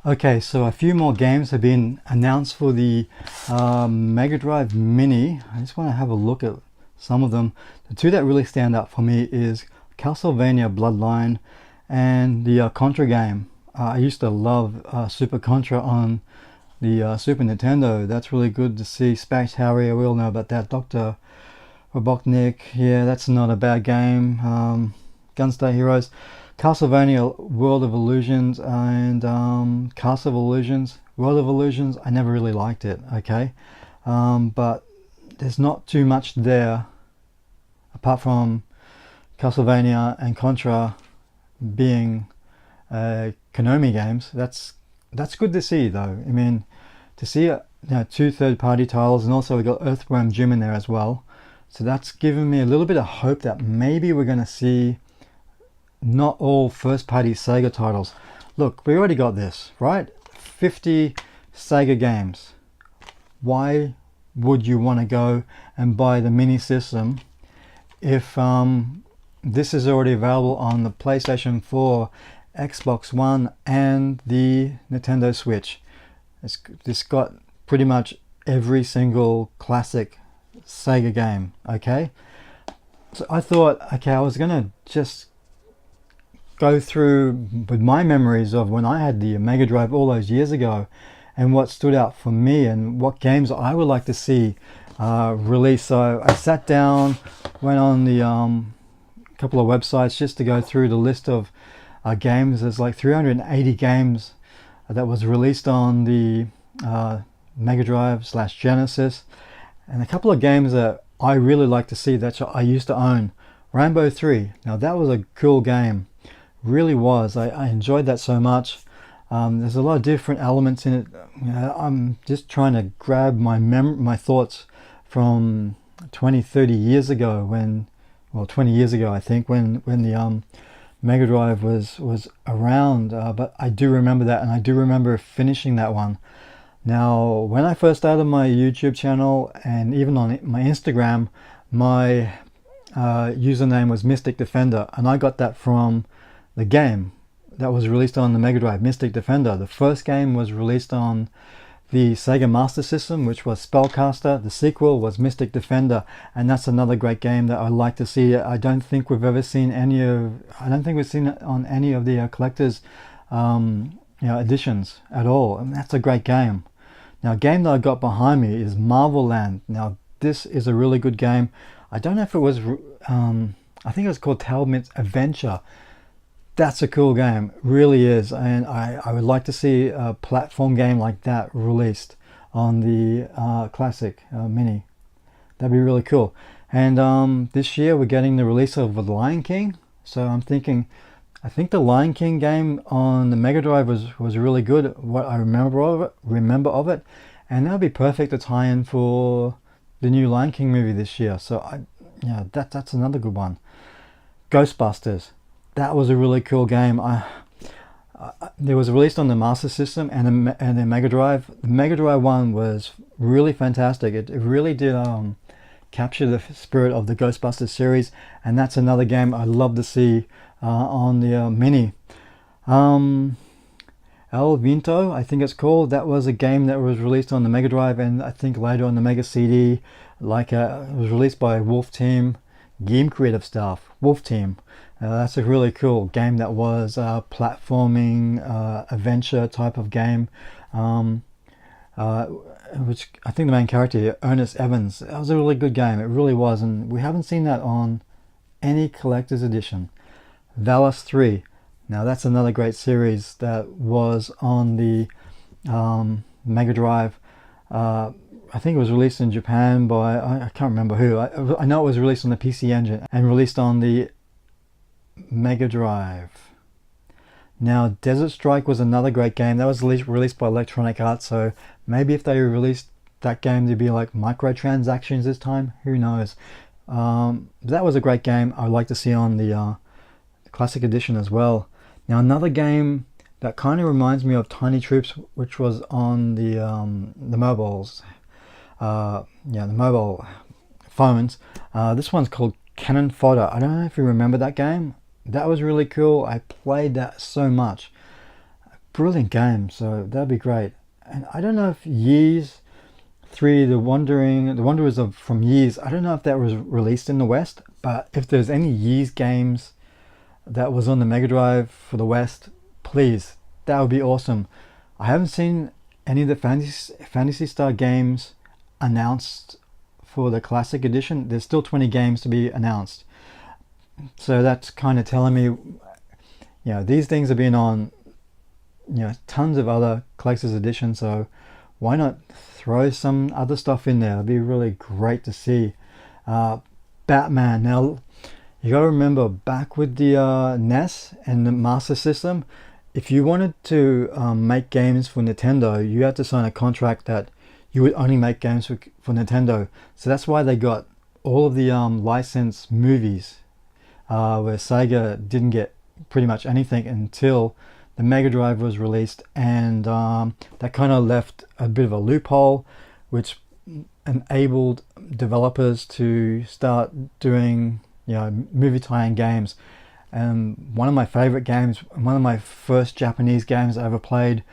Okay, so a few more games have been announced for the Mega Drive Mini. I just want to have a look at some of them. The two that really stand out for me is Castlevania Bloodline and the Contra game. I used to love Super Contra on the Super Nintendo. That's really good to see. Space Harrier, we all know about that. Dr. Robotnik, yeah, that's not a bad game. Gunstar Heroes. Castlevania World of Illusions and Castle of Illusions. World of Illusions, I never really liked it, okay? But there's not too much there apart from Castlevania and Contra being Konami games. That's good to see though. I mean, to see two third-party titles, and also we got Earthworm Jim in there as well. So that's given me a little bit of hope that maybe we're going to see not all first-party Sega titles. Look, we already got this, right? 50 Sega games. Why would you want to go and buy the mini system if this is already available on the PlayStation 4, Xbox One, and the Nintendo Switch? It's got pretty much every single classic Sega game, okay? So I thought, okay, I was gonna just go through with my memories of when I had the Mega Drive all those years ago and what stood out for me and what games I would like to see released. So I sat down, went on the couple of websites just to go through the list of games. There's like 380 games that was released on the Mega Drive / Genesis, and a couple of games that I really like to see that I used to own. Rambo 3, now that was a cool game, really was. I enjoyed that so much. There's a lot of different elements in it. I'm just trying to grab my thoughts from 20-30 years ago when, well, 20 years ago I think, when the Mega Drive was around, but I do remember that, and I do remember finishing that one. Now, when I first started my YouTube channel and even on my Instagram, my username was Mystic Defender, and I got that from the game that was released on the Mega Drive, Mystic Defender. The first game was released on the Sega Master System, which was Spellcaster. The sequel was Mystic Defender, and that's another great game that I'd like to see. I don't think we've seen it on any of the collectors editions at all, and that's a great game. Now, a game that I got behind me is Marvel Land. Now, this is a really good game. I don't know if it was, I think it was called Talbot's Adventure. That's a cool game, really is, and I would like to see a platform game like that released on the classic Mini. That'd be really cool. And this year we're getting the release of The Lion King, so I'm thinking, I think the Lion King game on the Mega Drive was really good, what I remember of it, and that would be perfect to tie in for the new Lion King movie this year. So that's another good one. Ghostbusters. That was a really cool game. It was released on the Master System and the Mega Drive. The Mega Drive one was really fantastic. It really did capture the spirit of the Ghostbusters series, and that's another game I'd love to see on the Mini. El Vinto, I think it's called. That was a game that was released on the Mega Drive, and I think later on the Mega CD. It was released by Wolf Team, Game Creative Staff, Wolf Team. That's a really cool game that was a platforming adventure type of game, which I think the main character, Ernest Evans, that was a really good game. It really was, and we haven't seen that on any collector's edition. Valis 3. Now that's another great series that was on the Mega Drive. I think it was released in Japan by, I can't remember who. I know it was released on the PC Engine and released on the Mega Drive. Now Desert Strike was another great game that was released by Electronic Arts, so maybe if they released that game there'd be like microtransactions this time, who knows. That was a great game I would like to see on the Classic Edition as well. Now another game that kind of reminds me of Tiny Troops, which was on the mobiles, the mobile phones. This one's called Cannon Fodder. I don't know if you remember that game. That was really cool. I played that so much. brilliant game, so that'd be great. And I don't know if Years 3, the Wanderers of from Years, I don't know if that was released in the West, but if there's any Years games that was on the Mega Drive for the West, please, that would be awesome. I haven't seen any of the Fantasy Star games announced for the Classic Edition. There's still 20 games to be announced. So that's kind of telling me, you know, these things have been on, you know, tons of other collector's editions, so why not throw some other stuff in there? It'd be really great to see. Batman. Now, you gotta remember, back with the NES and the Master System, if you wanted to make games for Nintendo, you had to sign a contract that you would only make games for Nintendo. So that's why they got all of the licensed movies, where Sega didn't get pretty much anything until the Mega Drive was released, and that kind of left a bit of a loophole, which enabled developers to start doing, you know, movie tie-in games. And one of my favorite games, one of my first Japanese games I ever played,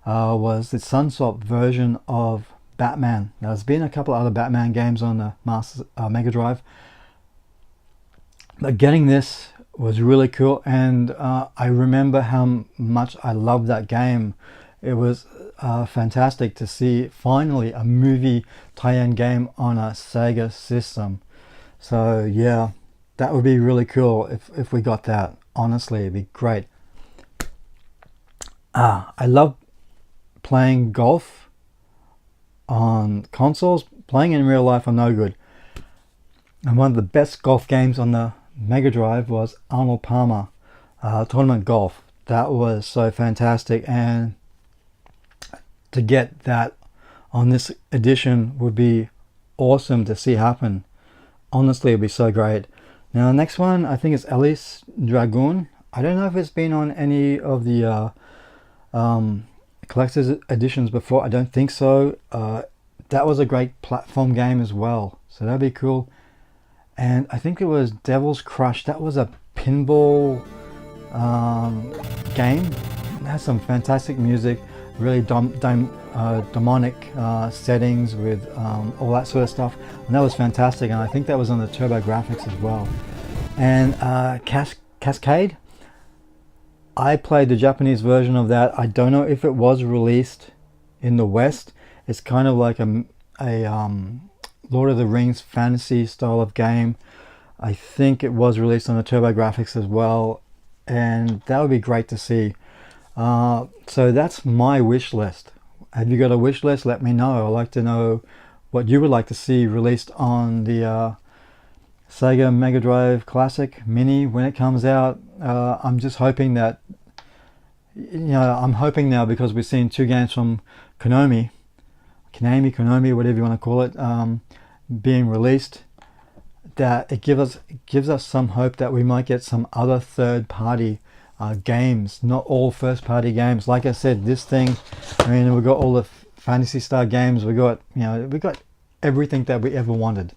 was the Sunsoft version of Batman. Now, there's been a couple of other Batman games on the Mega Drive, but getting this was really cool, and I remember how much I loved that game. It was fantastic to see finally a movie tie-in game on a Sega system. So yeah, that would be really cool if we got that. Honestly, it'd be great. I love playing golf on consoles. Playing in real life, I'm no good. And one of the best golf games on the Mega Drive was Arnold Palmer Tournament Golf. That was so fantastic, and to get that on this edition would be awesome to see happen. Honestly, it'd be so great. Now, the next one, I think, is Ellis Dragoon. I don't know if it's been on any of the collector's editions before. I don't think so. That was a great platform game as well, so that'd be cool. And I think it was Devil's Crush. That was a pinball game. It has some fantastic music, really demonic settings with all that sort of stuff, and that was fantastic. And I think that was on the TurboGrafx as well. And Cascade, I played the Japanese version of that. I don't know if it was released in the West. It's kind of like a Lord of the Rings fantasy style of game. I think it was released on the TurboGrafx as well, and that would be great to see. So that's my wish list. Have you got a wish list? Let me know. I'd like to know what you would like to see released on the Sega Mega Drive Classic Mini when it comes out. I'm just hoping that, you know, I'm hoping now, because we've seen 2 games from Konami, whatever you want to call it, being released, that it gives us some hope that we might get some other third-party games, not all first-party games. Like I said, this thing, I mean, we got all the Fantasy Star games, we got everything that we ever wanted,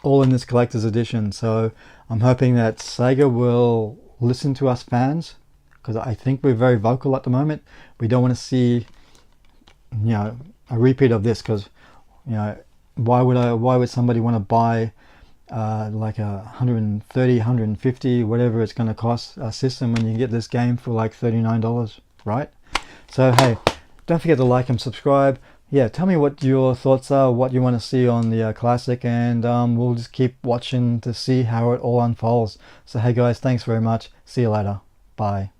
all in this collector's edition. So I'm hoping that Sega will listen to us fans, because I think we're very vocal at the moment. We don't want to see, you know, a repeat of this, because, you know, why would somebody want to buy like a 130, 150, whatever it's going to cost a system, when you can get this game for like $39, right? So hey, don't forget to like and subscribe. Yeah, tell me what your thoughts are, what you want to see on the Classic, and we'll just keep watching to see how it all unfolds. So hey guys, thanks very much. See you later. Bye.